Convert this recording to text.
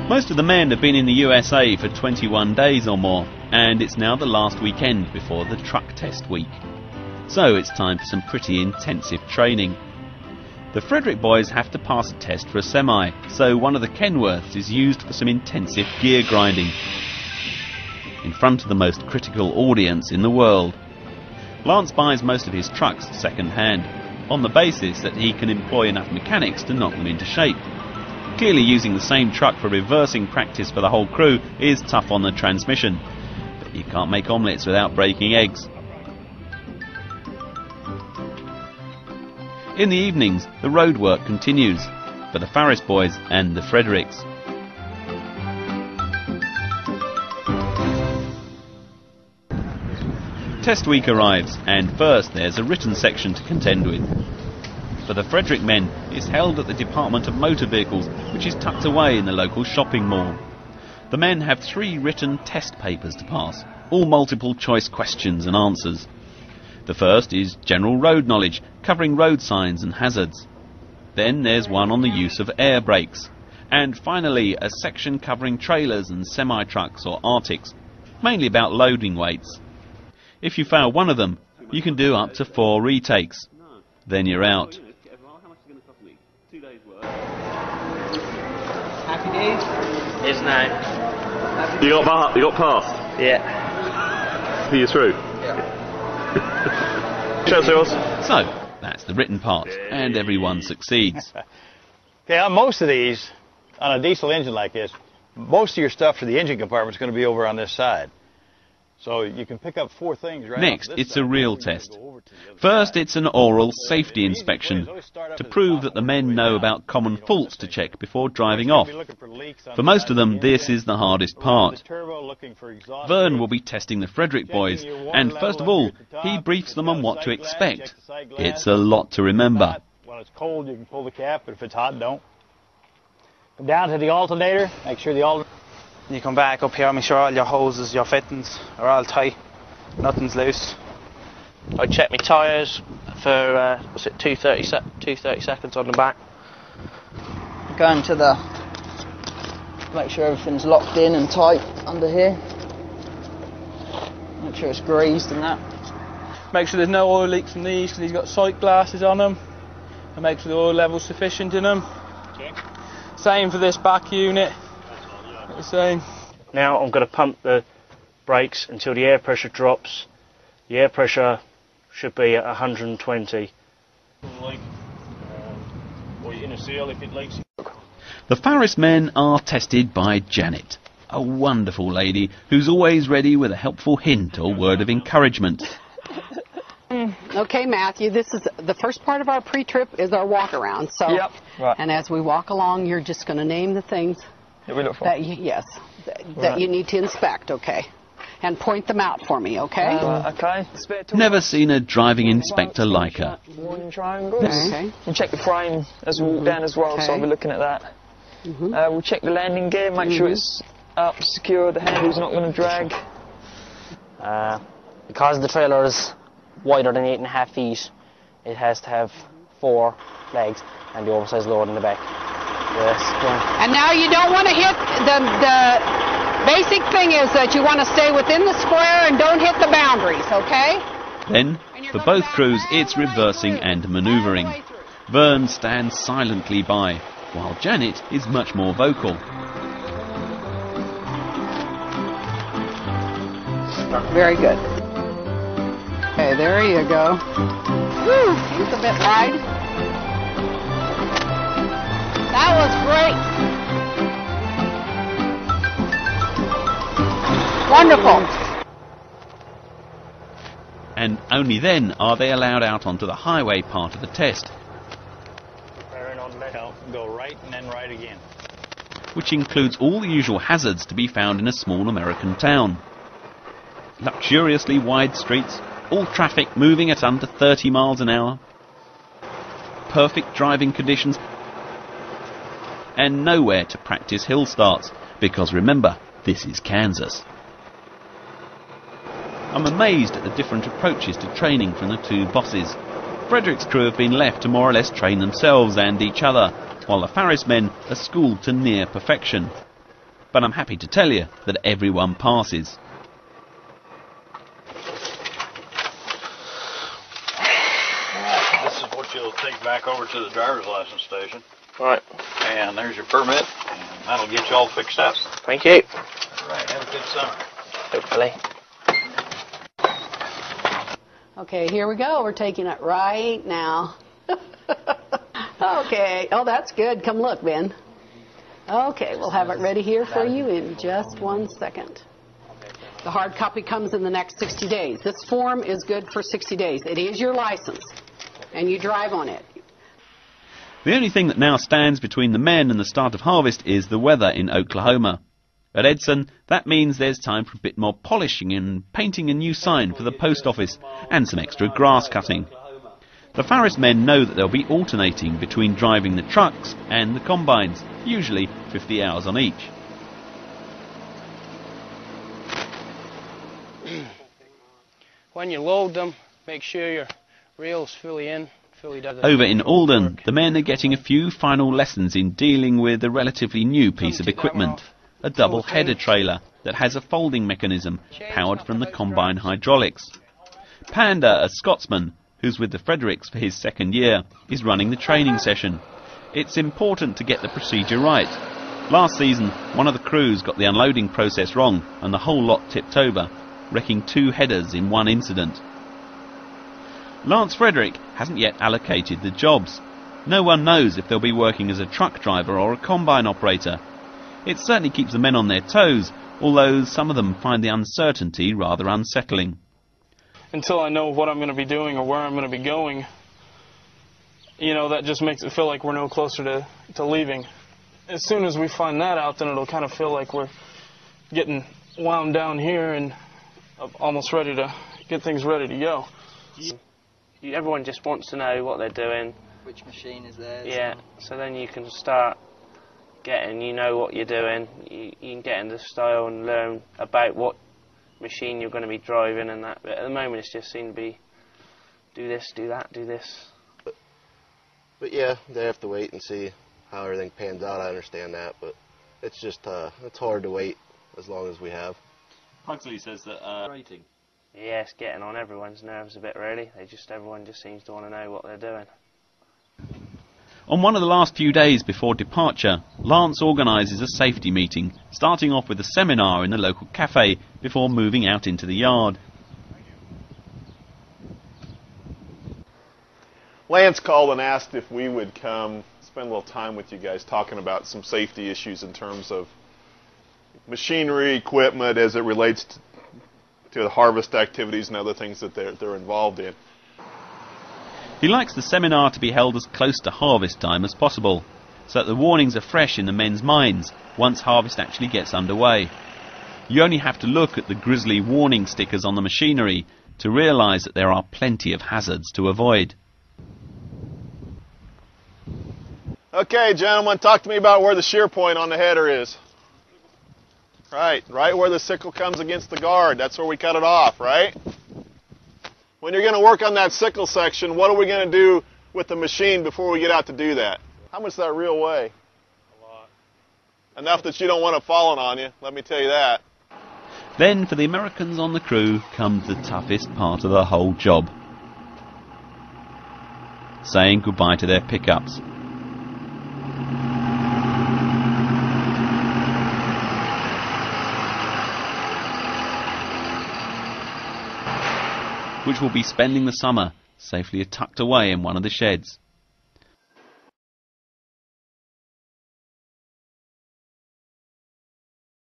Most of the men have been in the USA for 21 days or more, and it's now the last weekend before the truck test week. So it's time for some pretty intensive training. The Frederick boys have to pass a test for a semi, so one of the Kenworths is used for some intensive gear grinding in front of the most critical audience in the world. Lance buys most of his trucks second-hand, on the basis that he can employ enough mechanics to knock them into shape. Clearly using the same truck for reversing practice for the whole crew is tough on the transmission, but you can't make omelettes without breaking eggs. In the evenings, the road work continues for the Farris boys and the Fredericks. Test week arrives, and first there's a written section to contend with. For the Frederick men, it's held at the Department of Motor Vehicles, which is tucked away in the local shopping mall. The men have 3 written test papers to pass, all multiple choice questions and answers. The first is general road knowledge, covering road signs and hazards. Then there's one on the use of air brakes. And finally, a section covering trailers and semi-trucks or Arctics, mainly about loading weights. If you fail one of them, you can do up to 4 retakes. Then you're out. Happy days? Yes, no. You got passed? Yeah. Are you through? Yeah. Show us yours. So, that's the written part, and everyone succeeds. Okay, on most of these, on a diesel engine like this, most of your stuff for the engine compartment is going to be over on this side. So you can pick up 4 things right Next, it's a real test. First, it's an oral safety inspection to prove that the men know about common faults to check before driving off. For most of them, this is the hardest part. Vern will be testing the Frederick boys, and first of all, he briefs them on what to expect. It's a lot to remember. When it's cold, you can pull the cap, but if it's hot, don't. Come down to the alternator, make sure the alternator... You come back up here, make sure all your hoses, your fittings are all tight, nothing's loose. I check my tyres for, 230 seconds on the back. Going to the... Make sure everything's locked in and tight under here. Make sure it's greased and that. Make sure there's no oil leaks from these, because he's got sight glasses on them. And make sure the oil level's sufficient in them. Okay. Same for this back unit. The same. Now I'm going to pump the brakes until the air pressure drops. The air pressure should be at 120. The Farris men are tested by Janet, a wonderful lady who's always ready with a helpful hint or word of encouragement. Okay, Matthew, this is the first part of our pre-trip is our walk-around. So, yep. Right. And as we walk along, you're just going to name the things that we look for. That you need to inspect, okay? And point them out for me, okay? Okay. Never seen a driving inspector like her. Warning triangles. Okay. We'll check the frame as we walk down as well, so I'll be looking at that. We'll check the landing gear, make sure it's up, secure, the handle's not going to drag. Because the trailer is wider than 8.5 feet, it has to have 4 legs and the oversized load in the back. Yes. And now you don't want to hit the basic thing is that you want to stay within the square and don't hit the boundaries, okay? Then, for both crews, it's reversing and manoeuvring. Vern stands silently by, while Janet is much more vocal. Very good. Okay, there you go. Whew, he's a bit wide. That was great. Wonderful. And only then are they allowed out onto the highway part of the test, Go right and then right again. which includes all the usual hazards to be found in a small American town. Luxuriously wide streets, all traffic moving at under 30 miles an hour, perfect driving conditions, and nowhere to practice hill starts, because remember, this is Kansas. I'm amazed at the different approaches to training from the 2 bosses. Frederick's crew have been left to more or less train themselves and each other, while the Farris men are schooled to near perfection. but I'm happy to tell you that everyone passes. This is what you'll take back over to the driver's license station. Right. And there's your permit, and that'll get you all fixed up. Thank you. All right, have a good summer. Hopefully. Okay, here we go. We're taking it right now. Okay. Oh, that's good. Come look, Ben. Okay, we'll have it ready here for you in just 1 second. The hard copy comes in the next 60 days. This form is good for 60 days. It is your license, and you drive on it. The only thing that now stands between the men and the start of harvest is the weather in Oklahoma. At Edson, that means there's time for a bit more polishing and painting a new sign for the post office and some extra grass cutting. The Farris men know that they'll be alternating between driving the trucks and the combines, usually 50 hours on each. When you load them, make sure your reel's fully in. Over in Alden, the men are getting a few final lessons in dealing with a relatively new piece of equipment, a double header trailer that has a folding mechanism powered from the combine hydraulics. Panda, a Scotsman, who's with the Fredericks for his second year, is running the training session. It's important to get the procedure right. Last season, one of the crews got the unloading process wrong and the whole lot tipped over, wrecking 2 headers in one incident. Lance Frederick hasn't yet allocated the jobs. No one knows if they'll be working as a truck driver or a combine operator. It certainly keeps the men on their toes, although some of them find the uncertainty rather unsettling. Until I know what I'm going to be doing or where I'm going to be going, you know, that just makes it feel like we're no closer to leaving. As soon as we find that out, then it'll kind of feel like we're getting wound down here and almost ready to get things ready to go. Everyone just wants to know what they're doing. Which machine is theirs? Yeah, so then you can start getting, you know what you're doing. You can get in the style and learn about what machine you're going to be driving and that. But at the moment, it's just seemed to be do this, do that, do this. But yeah, they have to wait and see how everything pans out. I understand that, but it's just it's hard to wait as long as we have. Pugsley says that rating. Yeah, it's getting on everyone's nerves a bit, really. Everyone just seems to want to know what they're doing. On one of the last few days before departure, Lance organises a safety meeting, starting off with a seminar in the local cafe before moving out into the yard. Lance called and asked if we would come spend a little time with you guys talking about some safety issues in terms of machinery, equipment as it relates to the harvest activities and other things that they're involved in. He likes the seminar to be held as close to harvest time as possible, so that the warnings are fresh in the men's minds once harvest actually gets underway. You only have to look at the grisly warning stickers on the machinery to realise that there are plenty of hazards to avoid. Okay, gentlemen, talk to me about where the shear point on the header is. Right where the sickle comes against the guard. That's where we cut it off, right? When you're going to work on that sickle section, what are we going to do with the machine before we get out to do that? How much does that reel weigh? A lot. Enough that you don't want it falling on you, let me tell you that. Then, for the Americans on the crew, comes the toughest part of the whole job. Saying goodbye to their pickups. Which will be spending the summer safely tucked away in one of the sheds.